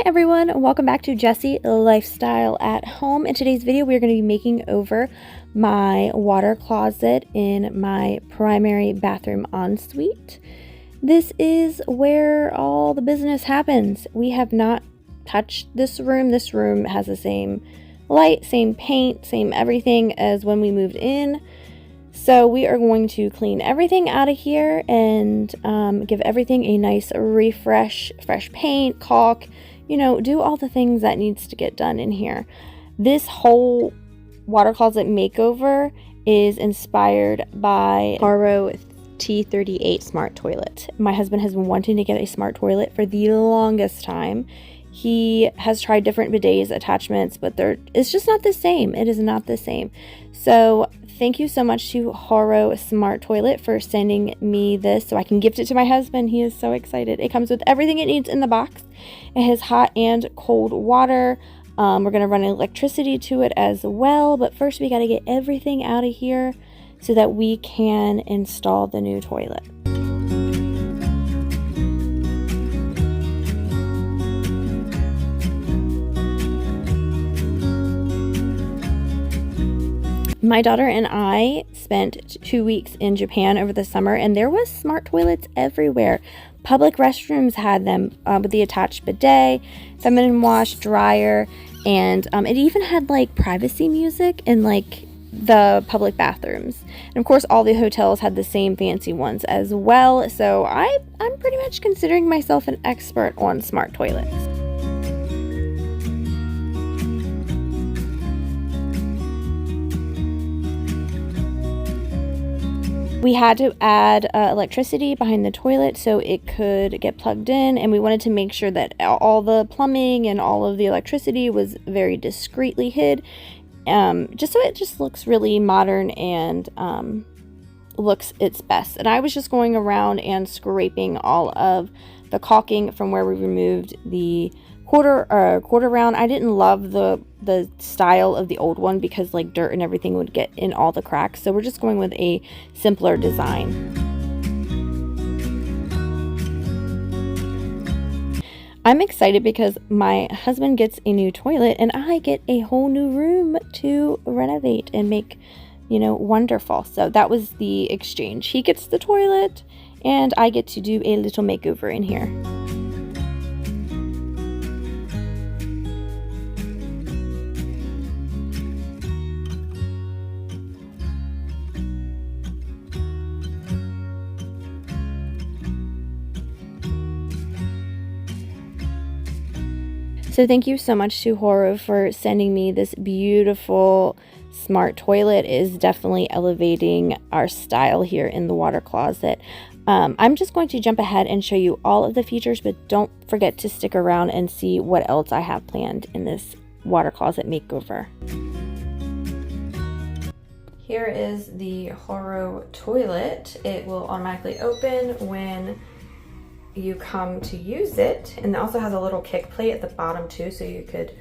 Hi everyone, welcome back to Jessie Lifestyle at Home. In today's video, we're going to be making over my water closet in my primary bathroom ensuite. This is where all the business happens. We have not touched this room. This room has the same light, same paint, same everything as when we moved in. So we are going to clean everything out of here and give everything a nice refresh, fresh paint, caulk, you know, do all the things that needs to get done in here. This whole water closet makeover is inspired by Horow T38 smart toilet. My husband has been wanting to get a smart toilet for the longest time. He has tried different bidets, attachments, but it's just not the same. It is not the same. So thank you so much to Horow Smart Toilet for sending me this so I can gift it to my husband. He is so excited. It comes with everything it needs in the box. It has hot and cold water. We're going to run electricity to it as well. But first we got to get everything out of here so that we can install the new toilet. My daughter and I spent 2 weeks in Japan over the summer, and there was smart toilets everywhere. Public restrooms had them with the attached bidet, feminine wash, dryer, and it even had like privacy music in like the public bathrooms. And of course, all the hotels had the same fancy ones as well. So I'm pretty much considering myself an expert on smart toilets. We had to add electricity behind the toilet so it could get plugged in, and we wanted to make sure that all the plumbing and all of the electricity was very discreetly hid, just so it just looks really modern and looks its best. And I was just going around and scraping all of the caulking from where we removed the quarter round. I didn't love the style of the old one because like dirt and everything would get in all the cracks. So we're just going with a simpler design. I'm excited because my husband gets a new toilet and I get a whole new room to renovate and make, you know, wonderful. So that was the exchange. He gets the toilet and I get to do a little makeover in here. So thank you so much to Horow for sending me this beautiful smart toilet. It is definitely elevating our style here in the water closet. I'm just going to jump ahead and show you all of the features, but don't forget to stick around and see what else I have planned in this water closet makeover. Here is the Horow toilet. It will automatically open when you come to use it, and it also has a little kick plate at the bottom too, so you could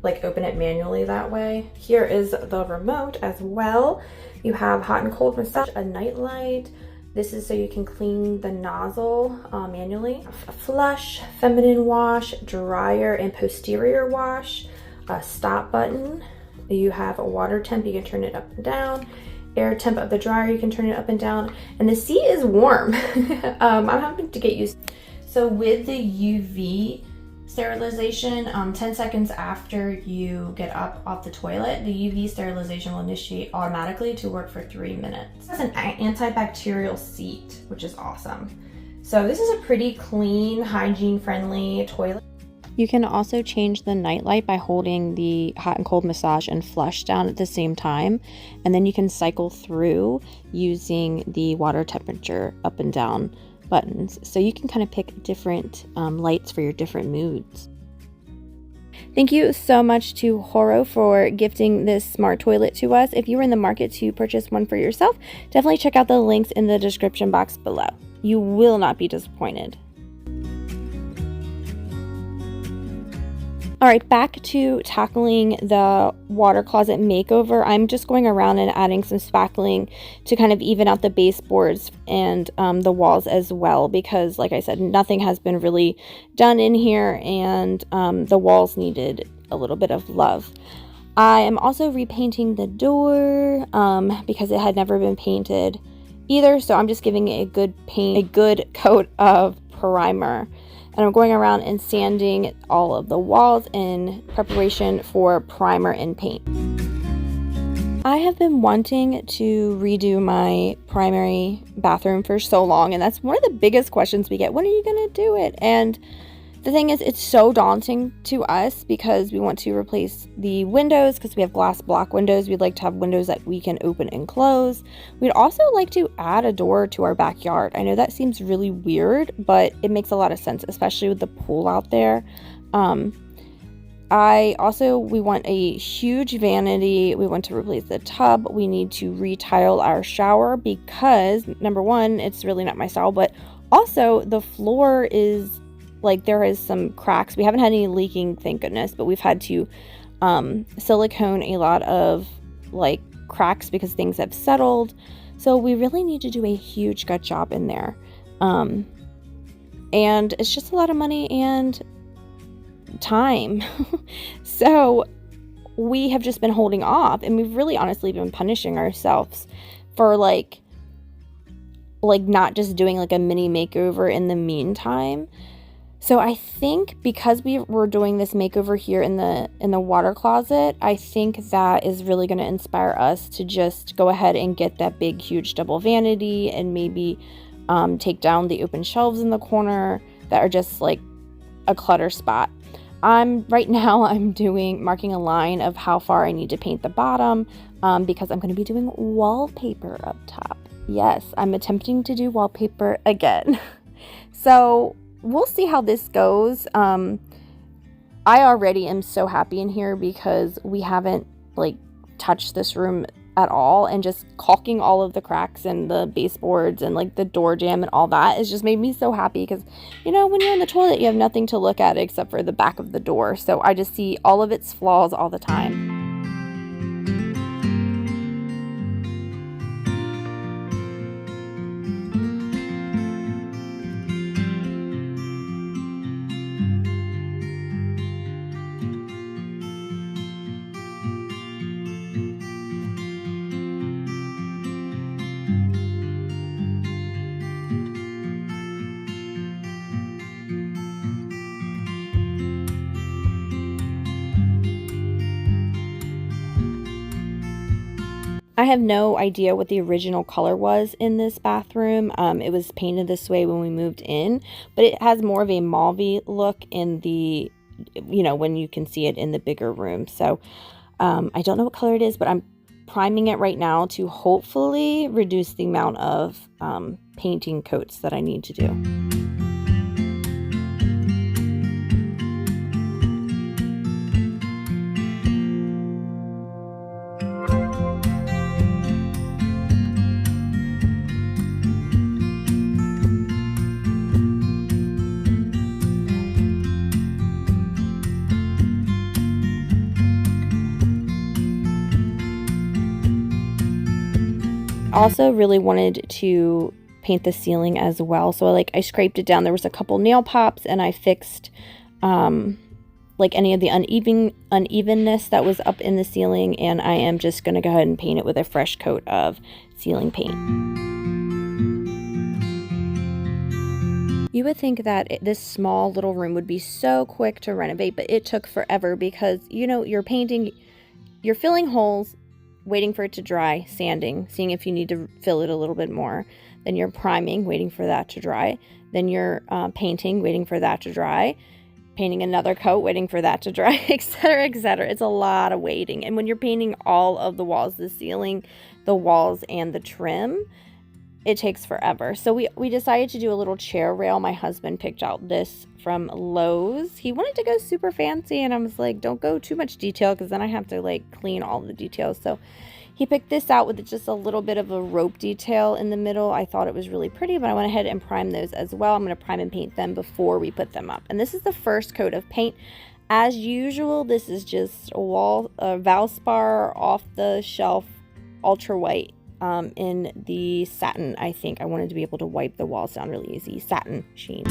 like open it manually that way. Here is the remote as well. You have hot and cold massage, a night light. This is so you can clean the nozzle manually. A flush, feminine wash, dryer, and posterior wash. A stop button. You have a water temp, you can turn it up and down. Air temp of the dryer, you can turn it up and down, and the seat is warm. I'm having to get used. So with the UV sterilization, 10 seconds after you get up off the toilet, the UV sterilization will initiate automatically to work for 3 minutes. It's an antibacterial seat, which is awesome. So this is a pretty clean, hygiene-friendly toilet. You can also change the nightlight by holding the hot and cold massage and flush down at the same time. And then you can cycle through using the water temperature up and down buttons. So you can kind of pick different lights for your different moods. Thank you so much to Horow for gifting this smart toilet to us. If you were in the market to purchase one for yourself, definitely check out the links in the description box below. You will not be disappointed. All right, back to tackling the water closet makeover. I'm just going around and adding some spackling to kind of even out the baseboards and the walls as well, because like I said, nothing has been really done in here, and the walls needed a little bit of love. I am also repainting the door because it had never been painted either, so I'm just giving it a good coat of primer. And I'm going around and sanding all of the walls in preparation for primer and paint. I have been wanting to redo my primary bathroom for so long, and that's one of the biggest questions we get. When are you going to do it? And the thing is, it's so daunting to us because we want to replace the windows because we have glass block windows. We'd like to have windows that we can open and close. We'd also like to add a door to our backyard. I know that seems really weird, but it makes a lot of sense, especially with the pool out there. We want a huge vanity. We want to replace the tub. We need to retile our shower because, number one, it's really not my style, but also the floor is like, there is some cracks. We haven't had any leaking, thank goodness, but we've had to silicone a lot of like cracks because things have settled. So we really need to do a huge gut job in there. And it's just a lot of money and time. So we have just been holding off, and we've really honestly been punishing ourselves for like not just doing like a mini makeover in the meantime. So I think because we were doing this makeover here in the water closet, I think that is really going to inspire us to just go ahead and get that big, huge double vanity and maybe take down the open shelves in the corner that are just like a clutter spot. Right now I'm marking a line of how far I need to paint the bottom because I'm going to be doing wallpaper up top. Yes, I'm attempting to do wallpaper again. So we'll see how this goes. I already am so happy in here because we haven't like touched this room at all, and just caulking all of the cracks and the baseboards and like the door jamb and all that has just made me so happy because, you know, when you're in the toilet, you have nothing to look at except for the back of the door. So I just see all of its flaws all the time. I have no idea what the original color was in this bathroom. It was painted this way when we moved in, but it has more of a mauve-y look in the, you know, when you can see it in the bigger room. So I don't know what color it is, but I'm priming it right now to hopefully reduce the amount of painting coats that I need to do. Also really wanted to paint the ceiling as well, so I scraped it down. There was a couple nail pops, and I fixed like any of the unevenness that was up in the ceiling, and I am just going to go ahead and paint it with a fresh coat of ceiling paint. You would think that this small little room would be so quick to renovate, but it took forever because, you know, you're painting, you're filling holes, waiting for it to dry, sanding, seeing if you need to fill it a little bit more. Then you're priming, waiting for that to dry. Then you're painting, waiting for that to dry. Painting another coat, waiting for that to dry, etc., etc. It's a lot of waiting. And when you're painting all of the walls, the ceiling, the walls, and the trim, it takes forever. So we decided to do a little chair rail. My husband picked out this from Lowe's. He wanted to go super fancy, and I was like, don't go too much detail because then I have to like clean all the details. So he picked this out with just a little bit of a rope detail in the middle. I thought it was really pretty, but I went ahead and primed those as well. I'm going to prime and paint them before we put them up. And this is the first coat of paint. As usual, this is just a Valspar off the shelf ultra white in the satin. I think I wanted to be able to wipe the walls down really easy. Satin sheen.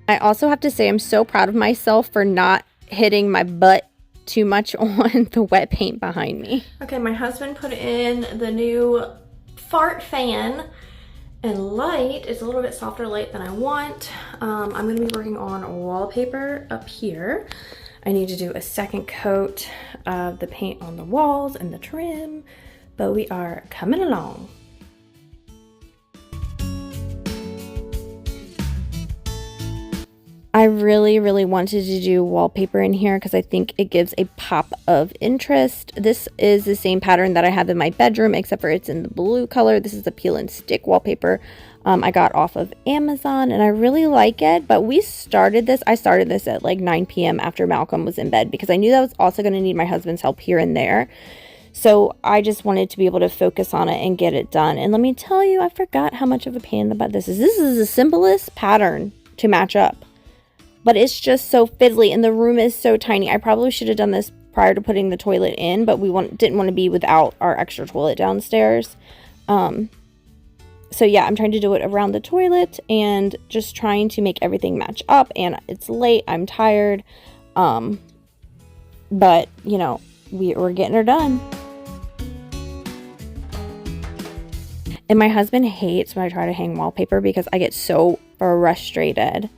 I also have to say I'm so proud of myself for not hitting my butt too much on the wet paint behind me. Okay, my husband put in the new fart fan and light. It's a little bit softer light than I want. I'm gonna be working on wallpaper up here. I need to do a second coat of the paint on the walls and the trim, but we are coming along. I really wanted to do wallpaper in here because I think it gives a pop of interest. This is the same pattern that I have in my bedroom, except for it's in the blue color. This is the peel and stick wallpaper I got off of Amazon, and I really like it. But I started this at like 9 p.m. after Malcolm was in bed because I knew that I was also going to need my husband's help here and there. So I just wanted to be able to focus on it and get it done. And let me tell you, I forgot how much of a pain in the butt this is. This is the simplest pattern to match up, but it's just so fiddly and the room is so tiny. I probably should have done this prior to putting the toilet in, but we didn't want to be without our extra toilet downstairs. So yeah, I'm trying to do it around the toilet and just trying to make everything match up. And it's late, I'm tired, but you know, we're getting her done. And my husband hates when I try to hang wallpaper because I get so frustrated.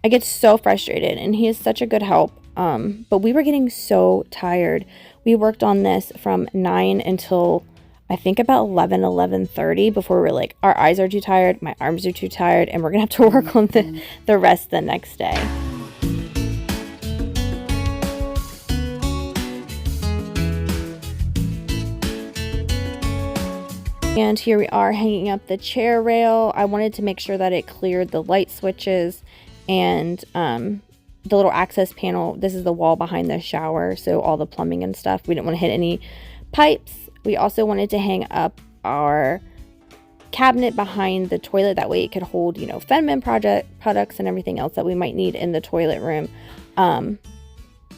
And he is such a good help. But we were getting so tired. We worked on this from 9 until I think about 11:30 before we were like, our eyes are too tired, my arms are too tired, and we're gonna have to work on the rest the next day. And here we are hanging up the chair rail. I wanted to make sure that it cleared the light switches and the little access panel. This is the wall behind the shower, so all the plumbing and stuff. We didn't want to hit any pipes. We also wanted to hang up our cabinet behind the toilet. That way it could hold, you know, feminine products and everything else that we might need in the toilet room.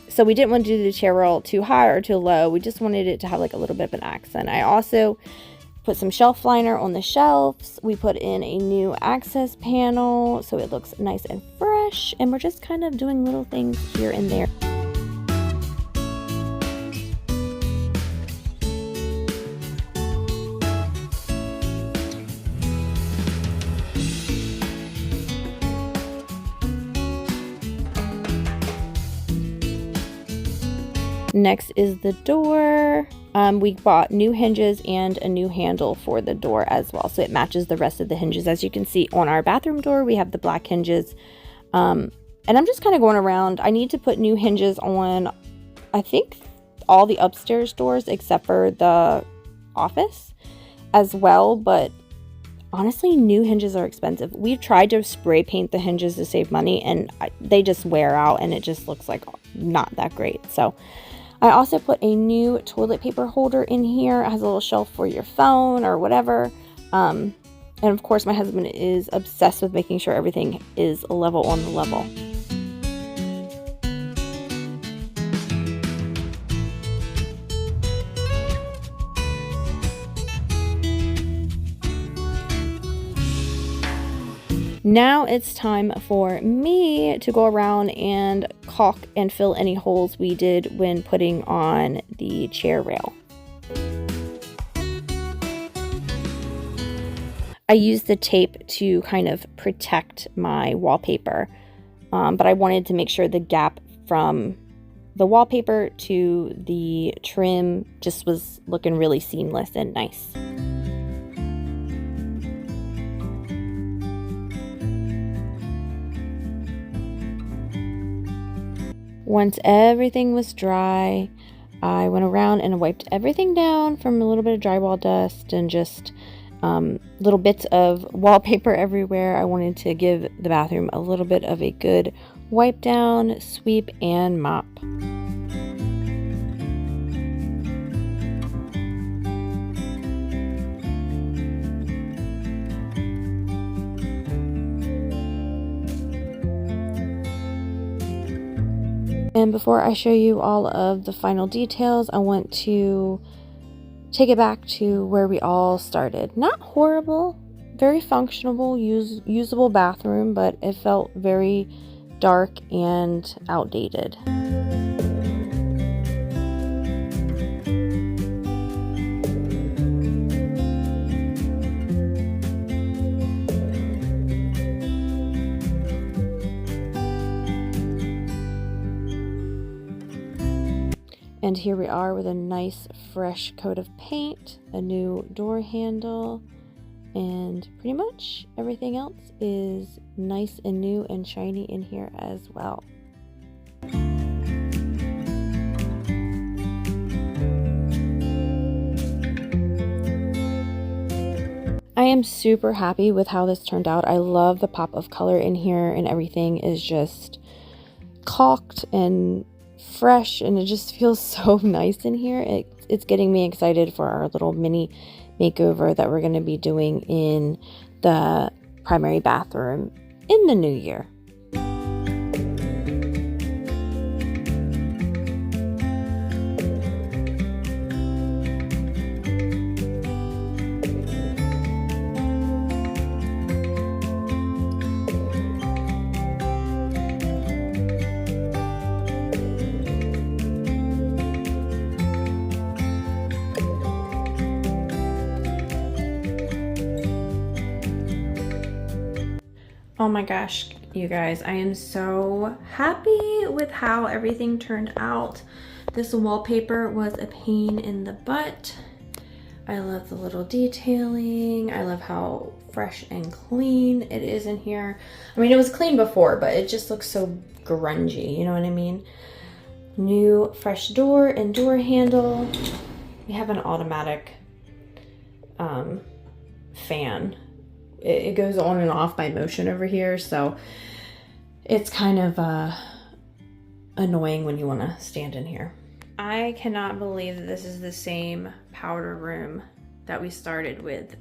So we didn't want to do the chair rail too high or too low. We just wanted it to have like a little bit of an accent. I also put some shelf liner on the shelves. We put in a new access panel so it looks nice and fresh, and we're just kind of doing little things here and there. Next is the door. We bought new hinges and a new handle for the door as well, so it matches the rest of the hinges. As you can see on our bathroom door, we have the black hinges. And I'm just kind of going around. I need to put new hinges on, I think, all the upstairs doors except for the office as well, but honestly, new hinges are expensive. We've tried to spray paint the hinges to save money, and they just wear out and it just looks like not that great. So I also put a new toilet paper holder in here. It has a little shelf for your phone or whatever. And of course, my husband is obsessed with making sure everything is level on the level. Now it's time for me to go around and caulk and fill any holes we did when putting on the chair rail. I used the tape to kind of protect my wallpaper, but I wanted to make sure the gap from the wallpaper to the trim just was looking really seamless and nice. Once everything was dry, I went around and wiped everything down from a little bit of drywall dust and just little bits of wallpaper everywhere. I wanted to give the bathroom a little bit of a good wipe down, sweep, and mop. And before I show you all of the final details, I want to take it back to where we all started. Not horrible, very functional, usable bathroom, but it felt very dark and outdated. And here we are with a nice fresh coat of paint, a new door handle, and pretty much everything else is nice and new and shiny in here as well. I am super happy with how this turned out. I love the pop of color in here, and everything is just caulked and fresh, and it just feels so nice in here. It's getting me excited for our little mini makeover that we're going to be doing in the primary bathroom in the new year. Oh my gosh, you guys, I am so happy with how everything turned out. This wallpaper was a pain in the butt. I love the little detailing. I love how fresh and clean it is in here. I mean, it was clean before, but it just looks so grungy, you know what I mean? New fresh door and door handle. We have an automatic fan. It goes on and off by motion over here, so it's kind of annoying when you want to stand in here. I cannot believe that this is the same powder room that we started with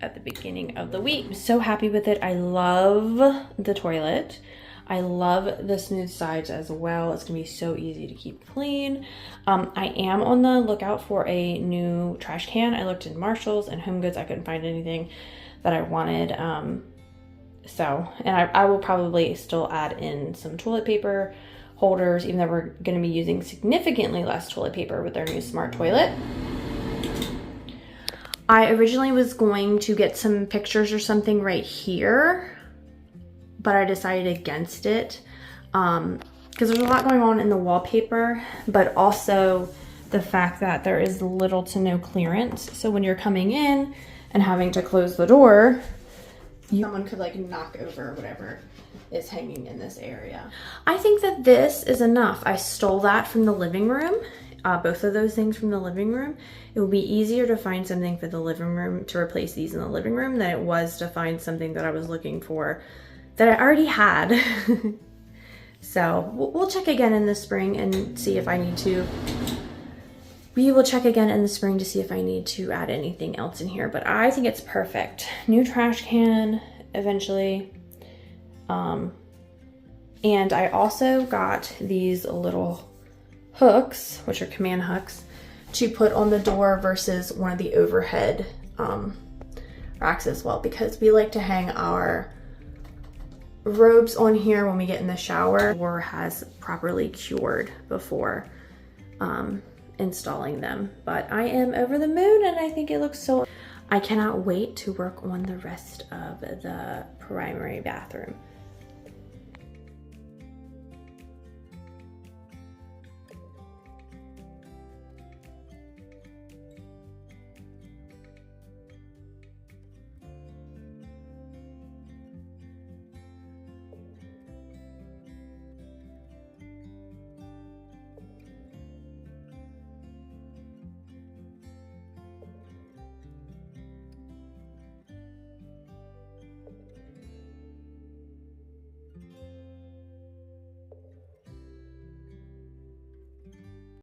at the beginning of the week. I'm so happy with it. I love the toilet. I love the smooth sides as well. It's gonna be so easy to keep clean. I am on the lookout for a new trash can. I looked in Marshall's and Home Goods. I couldn't find anything that I wanted. And I will probably still add in some toilet paper holders, even though we're gonna be using significantly less toilet paper with our new smart toilet. I originally was going to get some pictures or something right here, but I decided against it because there's a lot going on in the wallpaper, but also the fact that there is little to no clearance. So when you're coming in and having to close the door, someone could like knock over whatever is hanging in this area. I think that this is enough. I stole that from the living room, both of those things from the living room. It will be easier to find something for the living room to replace these in the living room than it was to find something that I was looking for that I already had. So we'll check again in the spring and see if I need to. We will check again in the spring to see if I need to add anything else in here, but I think it's perfect. New trash can eventually. And I also got these little hooks, which are command hooks, to put on the door versus one of the overhead racks as well, because we like to hang our robes on here when we get in the shower or has properly cured before installing them. But I am over the moon and I think it looks so. I cannot wait to work on the rest of the primary bathroom.